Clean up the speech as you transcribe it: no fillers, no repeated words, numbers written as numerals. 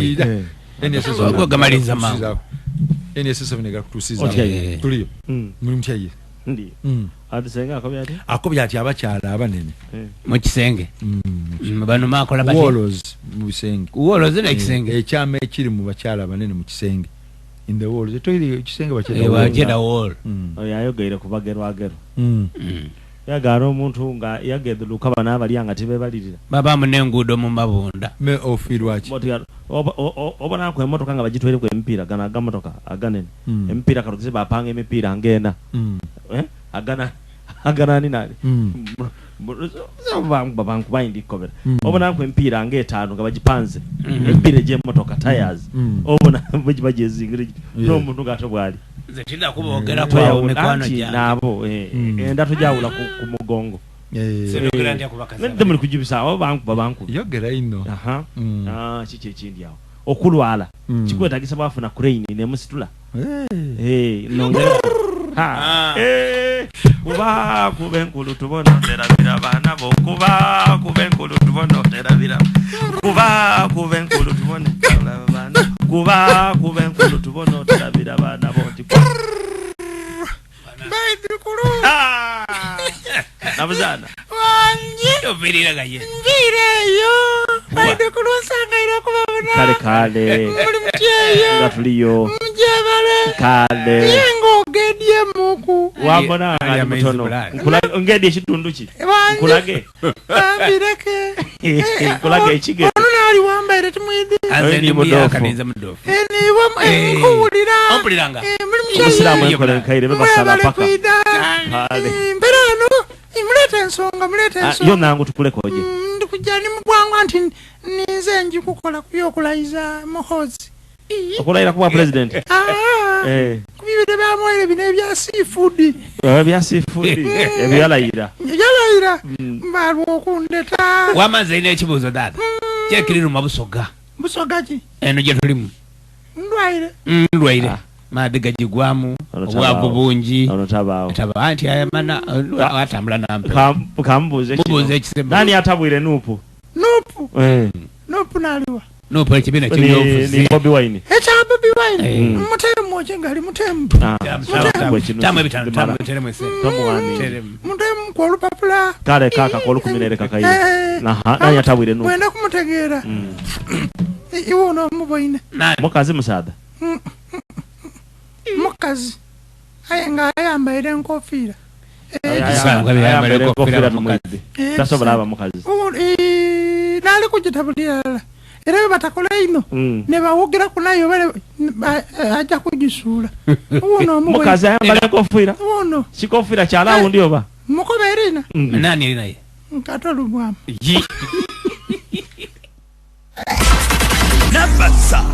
Wida. NSS gamaliza mangu. NSS venega kutusiza. Tuliyo. Muri mchaye. Ndi. Abisenga akobya ati abakyala abanene. Mu kisenge. Bano makola bati. Walls mu kisenge. Walls na kisenge. Ekyama ekiri mu bakyala abanene mu kisenge. In the walls. Toyiri kisenge bakyala. Wajeda wall. Yayogeire kubagerwagero. Yagaro omuntu nga yageduluka bana abalyanga tibe balirira. Baba munengudo mu mabunda. Me ofirwachi. Obona ko emotoka nga bagitwere ku empira gana gamotoka aganene. Empira karugize bapanga emipira ngena. Agana ni nali. Babanku bayindi kobera. Obona ko empira ng'etaano nga bagipanze. Empira je motoka tires. Obona bagezingire no muntu gato bwali. Zetinda kubogera kwa mekwano jya. Nabo enda tujawula ku mugongo. Serogera ndi akubakaza. Nende muri kujibisa babanku. Yogera ino. Chiche chindi yawo. Okulwala. Chikwetagisa bafuna crane ne musitula. Nongera. Kuba kubenkulu tubono terabira bana bo kuba kubenkulu tubono terabira kuba kubenkulu tubono terabira bana kuba kubenkulu tubono terabira bana bo baidukuru nabuzana wanyi ovirira gaye ngireyo baidukuru sangaira kubabona kale muri mcheyo ngatuliyo mjebale kale yengo gedye muku wabona ali mutono ngedye kitundu ki kulage ambireke kulage ekige ono nali wambaire tumwidi azeni mudofu mudofu eni wam kuulira ompuliranga musiramu ekole kaire babasala paka hale mperano imulete ensonga yo nangu tukule koje ndikujani mubwangu anti nize nji kukola kuyokulaiza muhozi okulaira kuba president kubibide bamwere bine bya seafood bya seafood ebyalayira mbalwo okundeta wamaze ine ekibuzo dada kyekiriro mabusoga busoga ki eno je tulimu ndwaire madiga jigwamu obwavu bungi taba anti ayamana atambula nampe kambuze ekisemba nani atabwire nupu naliwa nupu ekibina ky'obufuzi ni Bobi Wine Bobi Wine mutemu ojengali mutemu tamu ebitano tamu teremu ese mutemu kwa lupapula kale kaka kwa lukuminere kakaye nani atabwire nupu wenda kumutegeera iwo no muboine mukazi musada mukazi ayenga ayambaire enkofira ayambaire enkofira mukazi tasobola aba mukazi nali kujitabulira era batakola ino ne bawogera kunayo bale aja kujisula uno mukazi ayambaire enkofira uno sikofira kyalawo ndi oba mukoberina nani eri naye nkatolu bwamu nabasa